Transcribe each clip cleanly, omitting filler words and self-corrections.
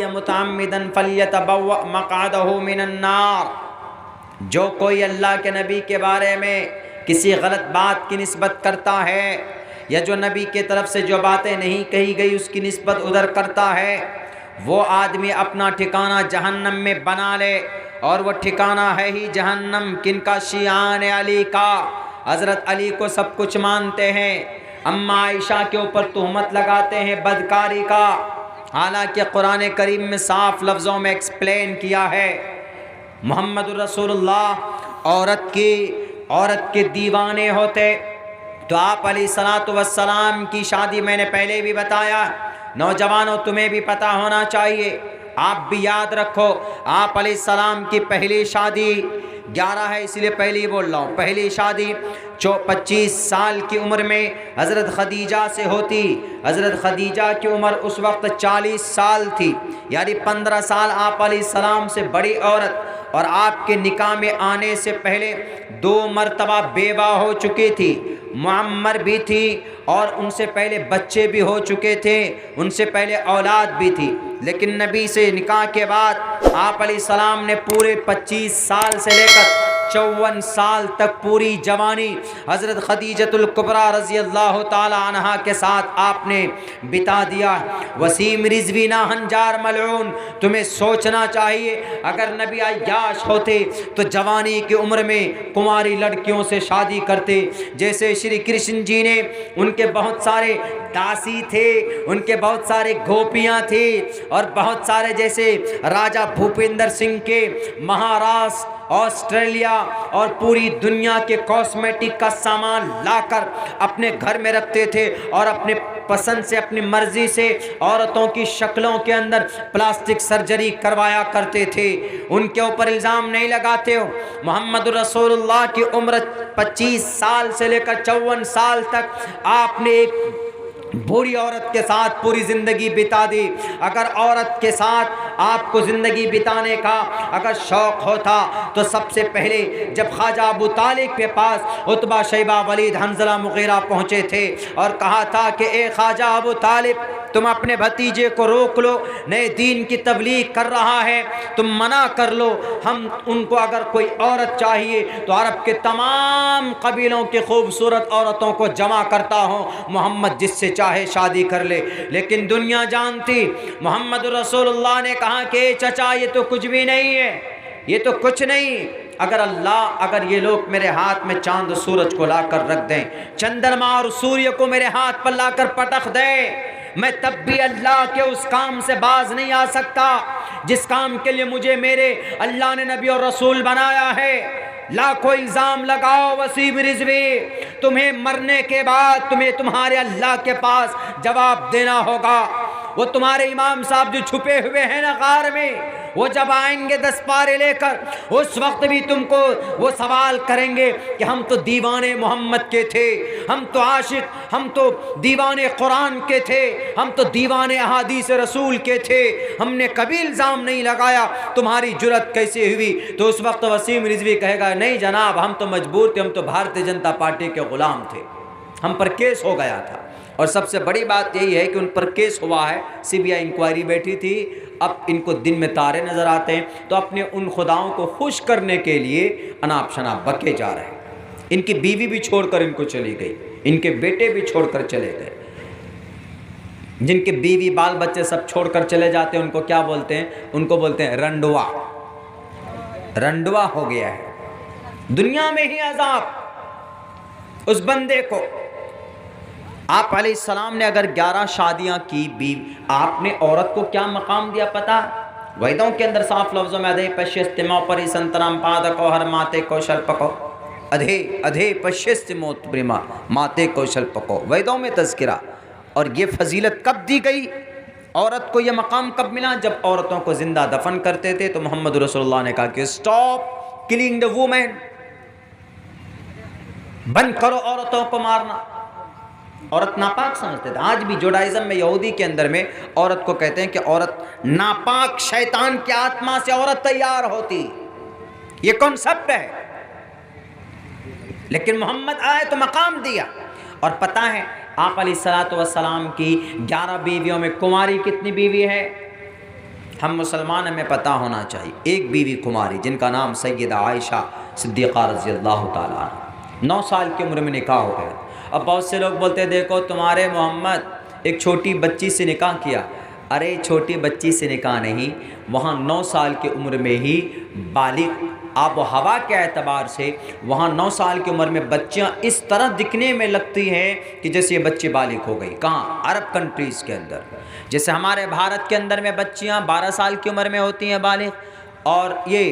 यकुल्य मुतअम्मिदन फल्यतबव्व मक़अदहु मिनन्नार। जो कोई अल्लाह के नबी के बारे में किसी गलत बात की निस्बत करता है या जो नबी के तरफ से जो बातें नहीं कही गई उसकी निस्बत उधर करता है, वो आदमी अपना ठिकाना जहन्नम में बना ले। और वो ठिकाना है ही जहन्नम। किनका? शियान अली का। हज़रत अली को सब कुछ मानते हैं, अम्मा आयशा के ऊपर तुहमत लगाते हैं बदकारी का। हालांकि कुरान करीम में साफ लफ्ज़ों में एक्सप्लेन किया है, मोहम्मद रसूलुल्लाह औरत के दीवाने होते तो आप अलैहिस्सलातु वस्सलाम की शादी, मैंने पहले भी बताया, नौजवानों तुम्हें भी पता होना चाहिए, आप भी याद रखो, आप अलैहिस्सलाम की पहली शादी 11 है इसलिए पहली बोल रहा हूँ, पहली शादी 25 साल की उम्र में हज़रत खदीजा से होती। हज़रत खदीजा की उम्र उस वक्त 40 साल थी, यानी 15 साल आप अलैहिस्सलाम से बड़ी औरत। और आपके निकाह में आने से पहले 2 मरतबा बेवा हो चुकी थी, मुअम्मर भी थी और उनसे पहले बच्चे भी हो चुके थे, उनसे पहले औलाद भी थी। लेकिन नबी से निकाह के बाद आप अलैहिस्सलाम ने पूरे 25 साल से लेकर 54 साल तक पूरी जवानी हज़रत खदीजतुल कुबरा रज़ी अल्लाह ताला अन्हा के साथ आपने बिता दिया। वसीम रिज़वी ना हंजार मलऊन, तुम्हें सोचना चाहिए, अगर नबी अय्याश होते तो जवानी की उम्र में कुंवारी लड़कियों से शादी करते। जैसे श्री कृष्ण जी ने, उनके बहुत सारे दासी थे, उनके बहुत सारे गोपियाँ थी और बहुत सारे, जैसे राजा भूपेंद्र सिंह के महाराष्ट्र, ऑस्ट्रेलिया और पूरी दुनिया के कॉस्मेटिक का सामान लाकर अपने घर में रखते थे और अपने पसंद से, अपनी मर्जी से औरतों की शक्लों के अंदर प्लास्टिक सर्जरी करवाया करते थे। उनके ऊपर इल्ज़ाम नहीं लगाते हो। मोहम्मद रसूलुल्लाह की उम्र 25 साल से लेकर 54 साल तक आपने एक बूढ़ी औरत के साथ पूरी ज़िंदगी बिता दी। अगर औरत के साथ आपको ज़िंदगी बिताने का अगर शौक़ होता तो सबसे पहले जब ख्वाजा अबू तालिब के पास उतबा, शैबा, वलीद, हंज़ला, मुग़ीरा पहुँचे थे और कहा था कि ए ख्वाजा अबू तालिब, तुम अपने भतीजे को रोक लो, नए दीन की तबलीग कर रहा है, तुम मना कर लो। हम उनको अगर कोई औरत चाहिए तो अरब के तमाम कबीलों की खूबसूरत औरतों को जमा करता हूँ, मोहम्मद जिससे चाहे शादी कर ले। लेकिन दुनिया जानती, मोहम्मद रसूलुल्लाह ने कहा कि चचा ये तो कुछ भी नहीं है, ये तो कुछ नहीं। अगर ये लोग मेरे हाथ में चांद सूरज को लाकर रख दें, चंद्रमा और सूर्य को मेरे हाथ पर लाकर पटक दें, मैं तब भी अल्लाह के उस काम से बाज नहीं आ सकता जिस काम के लिए मुझे मेरे अल्लाह ने नबी और रसूल बनाया है। लाखों इल्ज़ाम लगाओ वसीम रिज़वी, तुम्हें मरने के बाद तुम्हें तुम्हारे अल्लाह के पास जवाब देना होगा। वो तुम्हारे इमाम साहब जो छुपे हुए हैं ना गार में, वो जब आएंगे 10 पारे लेकर, उस वक्त भी तुमको वो सवाल करेंगे कि हम तो दीवाने मोहम्मद के थे, हम तो आशिक, हम तो दीवाने कुरान के थे, हम तो दीवाने अहादीस रसूल के थे, हमने कभी इल्ज़ाम नहीं लगाया, तुम्हारी जुर्रत कैसे हुई? तो उस वक्त वसीम रिज़वी कहेगा, नहीं जनाब, हम तो मजबूर थे, हम तो भारतीय जनता पार्टी के ग़ुलाम थे, हम पर केस हो गया था। और सबसे बड़ी बात यही है कि उन पर केस हुआ है, सीबीआई इंक्वायरी बैठी थी, अब इनको दिन में तारे नज़र आते हैं, तो अपने उन खुदाओं को खुश करने के लिए अनाप शनाप बके जा रहे हैं। इनकी बीवी भी छोड़कर इनको चली गई, इनके बेटे भी छोड़कर चले गए। जिनके बीवी बाल बच्चे सब छोड़कर चले जाते हैं उनको क्या बोलते हैं? उनको बोलते हैं रंडुआ। रंडुआ हो गया है, दुनिया में ही अजाब उस बंदे को। आप अलैहिस्सलाम ने अगर 11 शादियां की, आपने औरत को क्या मकाम दिया पता? वेदों के अंदर साफ लफ्ज़ों में अधे पश्यस्तिमो परि संतरम पादको हर माते कौशल पको, अधे अधे पश्यस्तिमोत प्रेमा माते कौशल पको, वेदों में तज़किरा। और ये फजीलत कब दी गई? औरत को ये मकाम कब मिला? जब औरतों को जिंदा दफन करते थे तो मोहम्मद रसूलुल्लाह ने कहा कि स्टॉप किलिंग द वुमेन, बंद करो औरतों को मारना। औरत नापाक समझते थे। आज भी जुडाइज़म में, यहूदी के अंदर में औरत को कहते हैं कि औरत नापाक, शैतान की आत्मा से औरत तैयार होती, ये कॉन्सेप्ट है। लेकिन मोहम्मद आए तो मकाम दिया। और पता है आप अलैहिस्सलातु वस्सलाम की 11 बीवियों में कुंवारी कितनी बीवी है? हम मुसलमान, हमें पता होना चाहिए, एक बीवी कुमारी जिनका नाम सैयदा आयशा सिद्दीक़ा रज़ी अल्लाह ताला अन्हा, 9 साल की उम्र में निकाह हो गया। अब बहुत से लोग बोलते हैं देखो तुम्हारे मोहम्मद एक छोटी बच्ची से निकाह किया। अरे छोटी बच्ची से निकाह नहीं, वहाँ 9 साल की उम्र में ही बालिग, आब व हवा के एतबार से वहाँ 9 साल की उम्र में बच्चियाँ इस तरह दिखने में लगती हैं कि जैसे ये बच्चे बालिग हो गई। कहाँ? अरब कंट्रीज़ के अंदर। जैसे हमारे भारत के अंदर में बच्चियाँ 12 साल की उम्र में होती हैं बालिग, और ये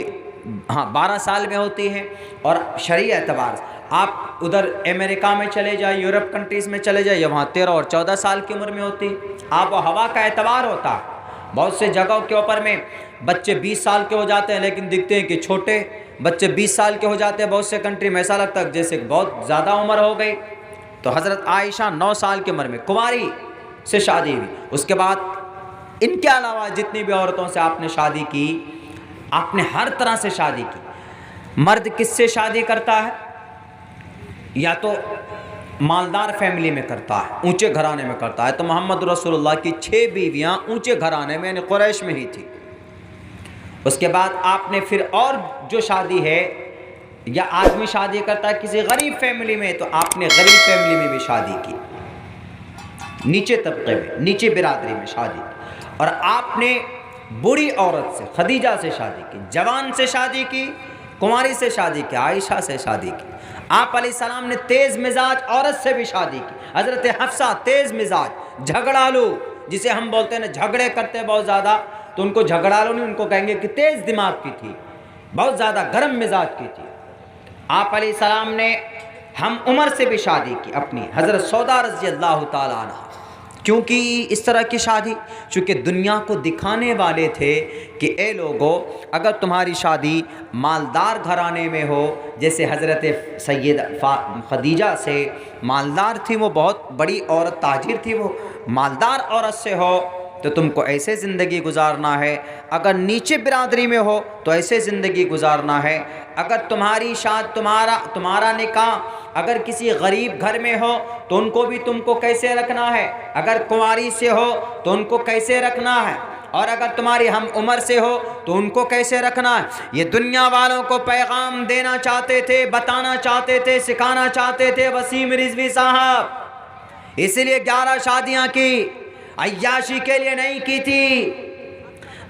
12 साल में होती हैं। और शरई एतबार से आप उधर अमेरिका में चले जाए, यूरोप कंट्रीज़ में चले जाइए, वहाँ 13 और 14 साल की उम्र में होती है। आब व हवा का एतबार होता है। बहुत से जगहों के ऊपर में बच्चे 20 साल के हो जाते हैं लेकिन दिखते हैं कि छोटे। बच्चे 20 साल के हो जाते हैं, बहुत से कंट्री में ऐसा लगता है जैसे बहुत ज़्यादा उम्र हो गई। तो हज़रत आयशा 9 साल की उम्र में कुंवारी से शादी हुई। उसके बाद इनके अलावा जितनी भी औरतों से आपने शादी की, आपने हर तरह से शादी की। मर्द किससे शादी करता है? या तो मालदार फैमिली में करता है, ऊंचे घराने में करता है। तो मोहम्मद रसूलुल्लाह की 6 बीवियां ऊंचे घराने में यानी कुरैश में ही थी। उसके बाद आपने फिर और जो शादी है, या आदमी शादी करता है किसी गरीब फैमिली में, तो आपने गरीब फैमिली में भी शादी की, नीचे तबके में, नीचे बिरादरी में शादी की। और आपने बुरी औरत से, खदीजा से शादी की, जवान से शादी की, कुंवारी से शादी की, आयशा से शादी की। आप अलैहिस्सलाम ने तेज़ मिजाज औरत से भी शादी की। हज़रत हफ्सा तेज़ मिजाज, झगड़ालू, जिसे हम बोलते हैं ना झगड़े करते हैं बहुत ज़्यादा, तो उनको झगड़ालू नहीं, उनको कहेंगे कि तेज़ दिमाग की थी, बहुत ज़्यादा गर्म मिजाज की थी। आप अलैहिस्सलाम ने हम उमर से भी शादी की अपनी, हज़रत सौदा रज़ी अल्लाह ताला अन्हा। क्योंकि इस तरह की शादी, चूँकि दुनिया को दिखाने वाले थे कि ए लोगों, अगर तुम्हारी शादी मालदार घराने में हो, जैसे हज़रत सैयदा खदीजा से मालदार थी, वो बहुत बड़ी औरत ताजिर थी, वो मालदार औरत से हो तो तुमको ऐसे ज़िंदगी गुजारना है। अगर नीचे बिरादरी में हो तो ऐसे ज़िंदगी गुजारना है। अगर तुम्हारी तुम्हारा निकाह अगर किसी गरीब घर में हो तो उनको भी तुमको कैसे रखना है, अगर कुंवारी से हो तो उनको कैसे रखना है, और अगर तुम्हारी हम उम्र से हो तो उनको कैसे रखना है। ये दुनिया वालों को पैगाम देना चाहते थे, बताना चाहते थे, सिखाना चाहते थे वसीम रिजवी साहब। इसलिए 11 शादियाँ की, अय्याशी के लिए नहीं की थी।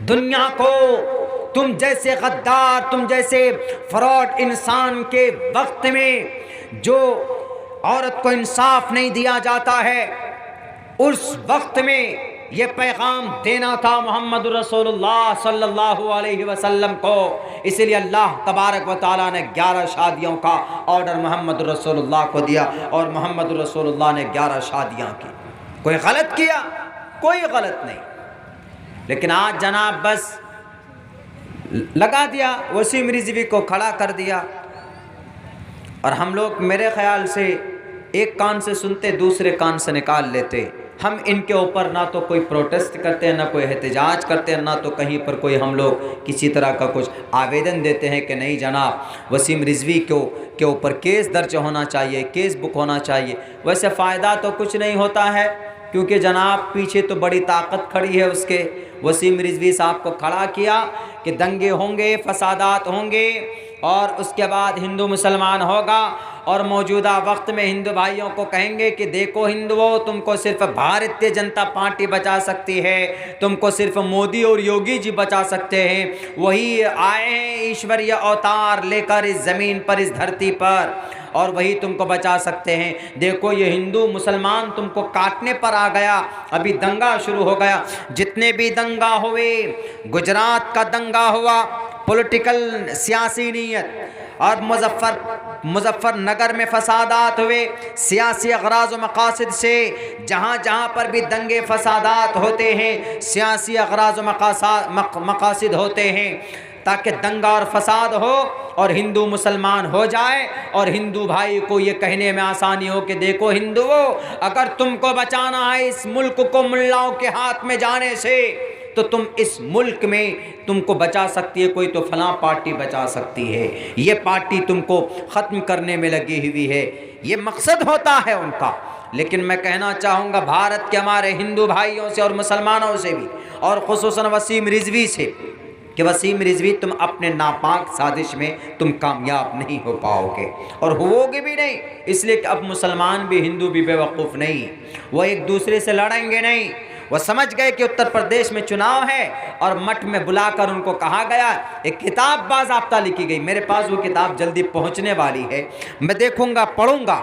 दुनिया को तुम जैसे गद्दार, तुम जैसे फ्रॉड इंसान के वक्त में जो औरत को इंसाफ नहीं दिया जाता है, उस वक्त में ये पैगाम देना था मोहम्मद रसूलुल्लाह सल्लल्लाहु अलैहि वसल्लम को। इसलिए अल्लाह तबारक व तआला ने 11 शादियों का ऑर्डर मोहम्मद रसूलुल्लाह को दिया, और मोहम्मद रसूलुल्लाह ने 11 शादियाँ की। कोई गलत किया? कोई गलत नहीं। लेकिन आज जनाब बस लगा दिया, वसीम रिजवी को खड़ा कर दिया, और हम लोग मेरे ख्याल से एक कान से सुनते दूसरे कान से निकाल लेते। हम इनके ऊपर ना तो कोई प्रोटेस्ट करते हैं, ना कोई एहतजाज करते हैं, ना तो कहीं पर कोई हम लोग किसी तरह का कुछ आवेदन देते हैं कि नहीं जनाब वसीम रिजवी के ऊपर केस दर्ज होना चाहिए, केस बुक होना चाहिए। वैसे फ़ायदा तो कुछ नहीं होता है, क्योंकि जनाब पीछे तो बड़ी ताकत खड़ी है उसके। वसीम रिजवी साहब को खड़ा किया कि दंगे होंगे, फसादात होंगे, और उसके बाद हिंदू मुसलमान होगा, और मौजूदा वक्त में हिंदू भाइयों को कहेंगे कि देखो हिंदुओं, तुमको सिर्फ भारतीय जनता पार्टी बचा सकती है, तुमको सिर्फ मोदी और योगी जी बचा सकते हैं, वही आए हैं ईश्वरीय अवतार लेकर इस ज़मीन पर, इस धरती पर, और वही तुमको बचा सकते हैं। देखो ये हिंदू मुसलमान तुमको काटने पर आ गया, अभी दंगा शुरू हो गया। जितने भी दंगा हुए, गुजरात का दंगा हुआ पॉलिटिकल सियासी नीयत, और मुजफ्फरनगर में फसादात हुए सियासी अगराज व मकासद से। जहाँ जहाँ पर भी दंगे फसादात होते हैं, सियासी अगराज व मकासद होते हैं, ताकि दंगा और फसाद हो और हिंदू मुसलमान हो जाए, और हिंदू भाई को ये कहने में आसानी हो कि देखो हिंदुओं, अगर तुमको बचाना है इस मुल्क को मुल्लाओं के हाथ में जाने से, तो तुम इस मुल्क में तुमको बचा सकती है कोई, तो फलां पार्टी बचा सकती है, ये पार्टी तुमको ख़त्म करने में लगी हुई है, ये मकसद होता है उनका। लेकिन मैं कहना चाहूँगा भारत के हमारे हिंदू भाइयों से और मुसलमानों से भी, और खुसूसन वसीम रिजवी से कि वसीम रिजवी तुम अपने नापाक साजिश में तुम कामयाब नहीं हो पाओगे और होवोगे भी नहीं, इसलिए कि अब मुसलमान भी हिंदू भी बेवकूफ़ नहीं, वो एक दूसरे से लड़ेंगे नहीं। वो समझ गए कि उत्तर प्रदेश में चुनाव है और मठ में बुलाकर उनको कहा गया, एक किताब बाज़ाब्ता लिखी गई, मेरे पास वो किताब जल्दी पहुंचने वाली है, मैं देखूंगा पढ़ूंगा,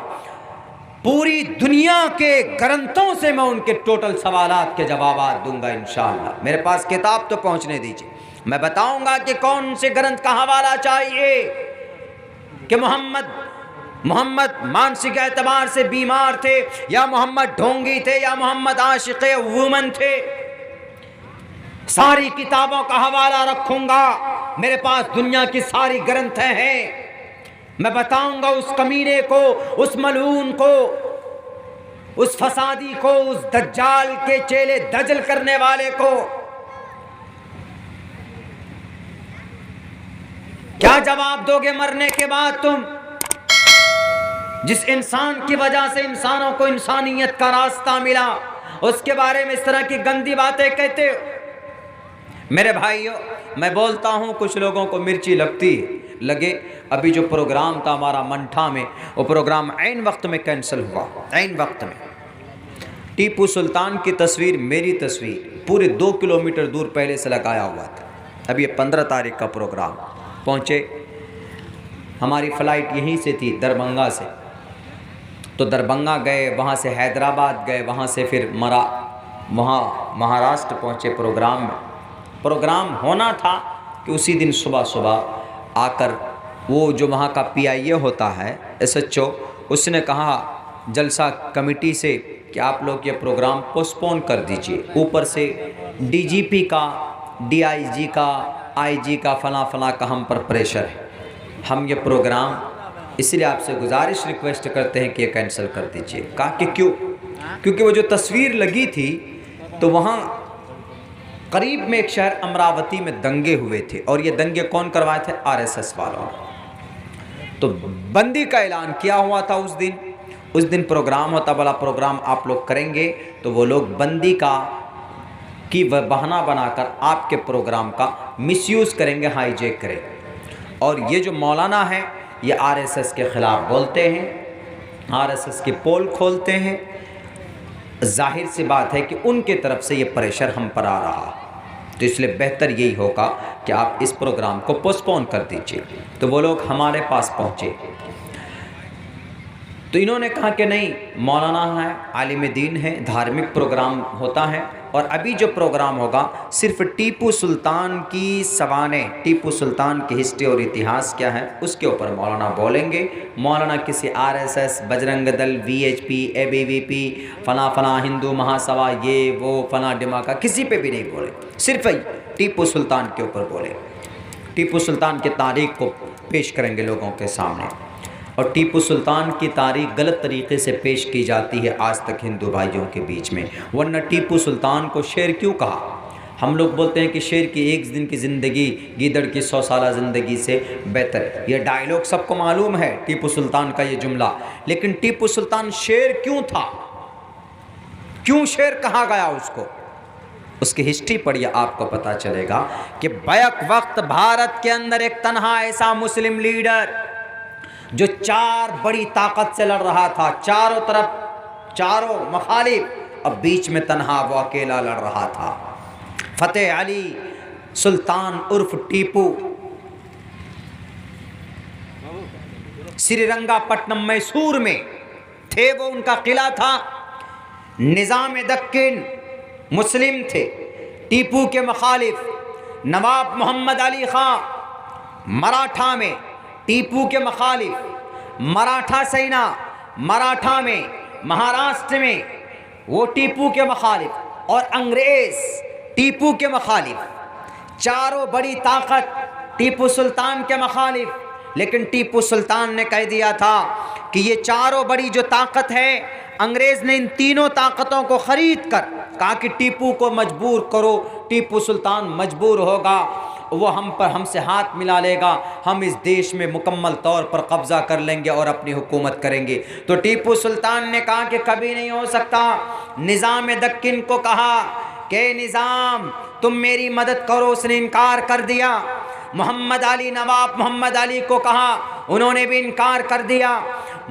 पूरी दुनिया के ग्रंथों से मैं उनके टोटल सवालात के जवाब दूंगा इंशाअल्लाह। मेरे पास किताब तो पहुंचने दीजिए, मैं बताऊंगा कि कौन से ग्रंथ का हवाला चाहिए कि मोहम्मद मानसिक एतबार से बीमार थे या मोहम्मद ढोंगी थे या मोहम्मद आशिक़ वुमन थे। सारी किताबों का हवाला रखूंगा, मेरे पास दुनिया की सारी ग्रंथ हैं। मैं बताऊंगा उस कमीने को, उस मलून को, उस फसादी को, उस दज्जाल के चेले दजल करने वाले को, क्या जवाब दोगे मरने के बाद तुम, जिस इंसान की वजह से इंसानों को इंसानियत का रास्ता मिला, उसके बारे में इस तरह की गंदी बातें कहते हो। मेरे भाइयों, मैं बोलता हूं, कुछ लोगों को मिर्ची लगती लगे। अभी जो प्रोग्राम था हमारा मंठा में, वो प्रोग्राम ऐन वक्त में कैंसिल हुआ, ऐन वक्त में। टीपू सुल्तान की तस्वीर, मेरी तस्वीर पूरे 2 किलोमीटर दूर पहले से लगाया हुआ था। अभी ये 15 तारीख का प्रोग्राम पहुँचे, हमारी फ़्लाइट यहीं से थी दरभंगा से, तो दरभंगा गए, वहाँ से हैदराबाद गए, वहाँ से फिर वहाँ महाराष्ट्र पहुँचे। प्रोग्राम होना था कि उसी दिन सुबह सुबह आकर वो जो वहाँ का PIA होता है SHO, उसने कहा जलसा कमेटी से कि आप लोग ये प्रोग्राम पोस्टपोन कर दीजिए। ऊपर से DGP का, DIG का, IG का, फला का हम पर प्रेशर है, हम ये प्रोग्राम इसलिए आपसे गुजारिश रिक्वेस्ट करते हैं कि ये कैंसिल कर दीजिए। कहा कि क्यों? क्योंकि वो जो तस्वीर लगी थी तो वहाँ करीब में एक शहर अमरावती में दंगे हुए थे और ये दंगे कौन करवाए थे? RSS वालों ने। तो बंदी का ऐलान किया हुआ था उस दिन प्रोग्राम होता, बड़ा प्रोग्राम आप लोग करेंगे, तो वो लोग बंदी की बहाना बनाकर आपके प्रोग्राम का मिसयूज़ करेंगे, हाईजैक करेंगे। और ये जो मौलाना है ये RSS के ख़िलाफ़ बोलते हैं, RSS की पोल खोलते हैं। जाहिर सी बात है कि उनके तरफ से ये प्रेशर हम पर आ रहा, तो इसलिए बेहतर यही होगा कि आप इस प्रोग्राम को पोस्टपोन कर दीजिए। तो वो लोग हमारे पास पहुँचे, तो इन्होंने कहा कि नहीं, मौलाना है, आलिम दीन है, धार्मिक प्रोग्राम होता है और अभी जो प्रोग्राम होगा सिर्फ टीपू सुल्तान की सवानें, टीपू सुल्तान की हिस्ट्री और इतिहास क्या है उसके ऊपर मौलाना बोलेंगे। मौलाना किसी RSS, Bajrang Dal, VHP, ABVP, फला हिंदू महासभा, ये वो फला डिमाका, किसी पे भी नहीं बोले, सिर्फ टीपू सुल्तान के ऊपर बोले। टीपू सुल्तान की तारीख को पेश करेंगे लोगों के सामने, और टीपू सुल्तान की तारीख गलत तरीके से पेश की जाती है आज तक हिंदू भाइयों के बीच में। वरना टीपू सुल्तान को शेर क्यों कहा? हम लोग बोलते हैं कि शेर की 1 दिन की ज़िंदगी गीदड़ की 100 साल ज़िंदगी से बेहतर। यह डायलॉग सबको मालूम है, टीपू सुल्तान का ये जुमला, लेकिन टीपू सुल्तान शेर क्यों था? क्यों शेर कहा गया उसको? उसकी हिस्ट्री पढ़िए, आपको पता चलेगा कि बैक वक्त भारत के अंदर एक तन्हा ऐसा मुस्लिम लीडर जो 4 बड़ी ताकत से लड़ रहा था, चारों तरफ चारों मुखालिफ, अब बीच में तन्हा वो अकेला लड़ रहा था। फतेह अली सुल्तान उर्फ टीपू श्रीरंगापट्टनम मैसूर में थे, वो उनका किला था। निज़ाम दक्कन मुस्लिम थे, टीपू के मुखालिफ नवाब मोहम्मद अली खां मराठा में, टीपू के मुखालिफ मराठा सेना मराठा में, महाराष्ट्र में वो टीपू के मुखालिफ, और अंग्रेज़ टीपू के मुखालिफ, चारों बड़ी ताकत टीपू सुल्तान के मुखालिफ। लेकिन टीपू सुल्तान ने कह दिया था कि ये चारों बड़ी जो ताकत है, अंग्रेज़ ने इन तीनों ताकतों को ख़रीद कर कहा कि टीपू को मजबूर करो, टीपू सुल्तान मजबूर होगा, वो हमसे हाथ मिला लेगा, हम इस देश में मुकम्मल तौर पर कब्ज़ा कर लेंगे और अपनी हुकूमत करेंगे। तो टीपू सुल्तान ने कहा कि कभी नहीं हो सकता। निज़ाम दक्कन को कहा कि निज़ाम, तुम मेरी मदद करो। उसने इनकार कर दिया। मोहम्मद अली, नवाब मोहम्मद अली को कहा, उन्होंने भी इनकार कर दिया।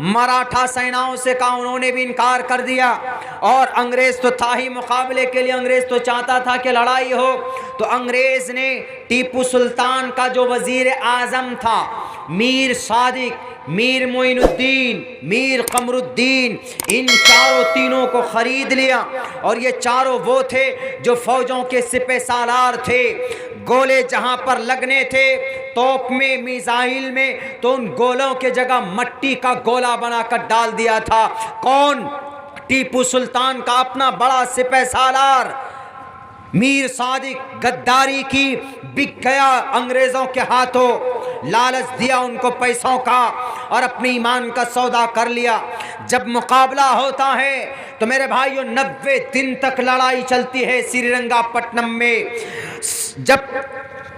मराठा सेनाओं से कहा, उन्होंने भी इनकार कर दिया। और अंग्रेज़ तो था ही मुकाबले के लिए, अंग्रेज़ तो चाहता था कि लड़ाई हो। तो अंग्रेज़ ने टीपू सुल्तान का जो वज़ीर आज़म था, मीर सादिक, मीर मोइनुद्दीन, मीर कमरुद्दीन, इन तीनों को ख़रीद लिया। और ये चारों वो थे जो फ़ौजों के सिपह सालार थे। गोले जहाँ पर लगने थे, तोप में, मिसाइल में, तो उन गोलों के जगह मट्टी का गोला बनाकर डाल दिया था। कौन? टीपू सुल्तान का अपना बड़ा सिपह सालार मीर सादिक। गद्दारी की, बिक गया अंग्रेज़ों के हाथों, लालच दिया उनको पैसों का और अपने ईमान का सौदा कर लिया। जब मुकाबला होता है तो मेरे भाइयों 90 दिन तक लड़ाई चलती है श्रीरंगापट्टनम में। जब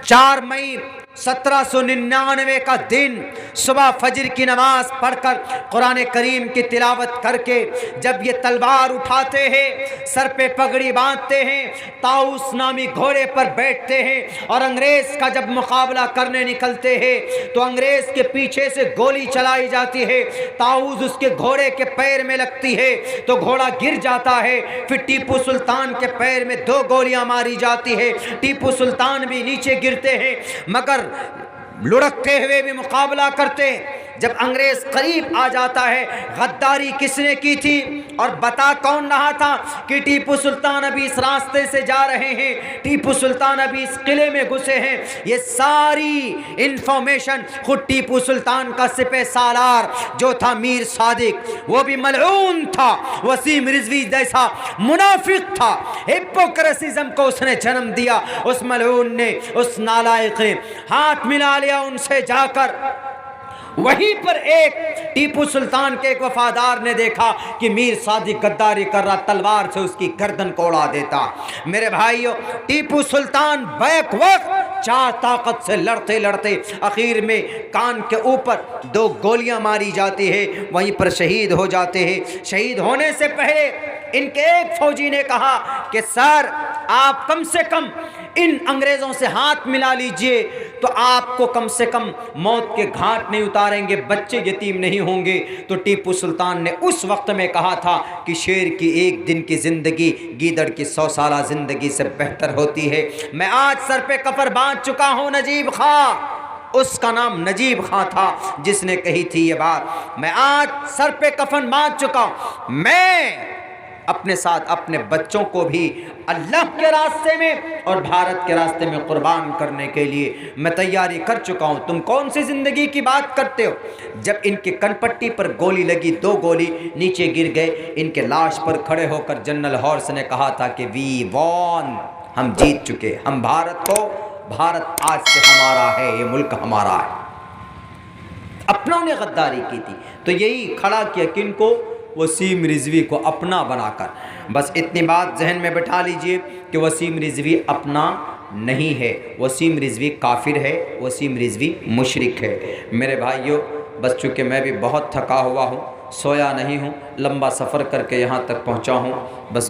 4 मई 1799 का दिन सुबह फजर की नमाज पढ़कर कुरान करीम की तिलावत करके जब ये तलवार उठाते हैं, सर पे पगड़ी बांधते हैं, ताऊस नामी घोड़े पर बैठते हैं और अंग्रेज़ का जब मुकाबला करने निकलते हैं तो अंग्रेज़ के पीछे से गोली चलाई जाती है। ताऊस उसके घोड़े के पैर में लगती है तो घोड़ा गिर जाता है। फिर टीपू सुल्तान के पैर में 2 गोलियां मारी जाती है। टीपू सुल्तान भी नीचे गिरते हैं, मगर लुढ़कते हुए भी मुकाबला करते हैं। जब अंग्रेज़ करीब आ जाता है, गद्दारी किसने की थी और बता कौन रहा था कि टीपू सुल्तान अभी इस रास्ते से जा रहे हैं, टीपू सुल्तान अभी इस किले में घुसे हैं। ये सारी इंफॉर्मेशन खुद टीपू सुल्तान का सिपह सालार जो था मीर सादिक, वो भी मलऊन था, वसीम रिजवी जैसा मुनाफिक था। हिपोक्रेसिज्म को उसने जन्म दिया। उस मलऊन ने, उस नालायक ने हाथ मिला लिया उनसे जाकर। वहीं पर एक टीपू सुल्तान के एक वफादार ने देखा कि मीर सादिक गद्दारी कर रहा, तलवार से उसकी गर्दन को उड़ा देता। मेरे भाइयों, टीपू सुल्तान बैक वक्त 4 ताकत से लड़ते लड़ते आखिर में कान के ऊपर 2 गोलियां मारी जाती है, वहीं पर शहीद हो जाते हैं। शहीद होने से पहले इनके एक फौजी ने कहा कि सर, आप कम से कम इन अंग्रेज़ों से हाथ मिला लीजिए तो आपको कम से कम मौत के घाट नहीं उतारेंगे, बच्चे यतीम नहीं होंगे। तो टीपू सुल्तान ने उस वक्त में कहा था कि शेर की 1 दिन की ज़िंदगी गीदड़ की 100 साला ज़िंदगी से बेहतर होती है। मैं आज सर पे कफर बांध चुका हूँ नजीब खां, उसका नाम नजीब खां था जिसने कही थी ये बात। मैं आज सर पे कफन बांध चुका हूँ। मैं अपने साथ अपने बच्चों को भी अल्लाह के रास्ते में और भारत के रास्ते में कुर्बान करने के लिए मैं तैयारी कर चुका हूँ। तुम कौन सी ज़िंदगी की बात करते हो? जब इनके कनपट्टी पर गोली लगी, 2 गोली नीचे गिर गए। इनके लाश पर खड़े होकर जनरल हॉर्स ने कहा था कि वी वॉन, हम जीत चुके, हम भारत को, भारत आज से हमारा है, ये मुल्क हमारा है। अपनों ने गद्दारी की थी तो यही खड़ा किया किनको? वसीम रिजवी को अपना बनाकर। बस इतनी बात जहन में बैठा लीजिए कि वसीम रिजवी अपना नहीं है, वसीम रिजवी काफिर है, वसीम रिजवी मुशरिक है। मेरे भाइयों, बस चूँकि मैं भी बहुत थका हुआ हूँ, सोया नहीं हूँ, लंबा सफ़र करके यहाँ तक पहुँचा हूँ, बस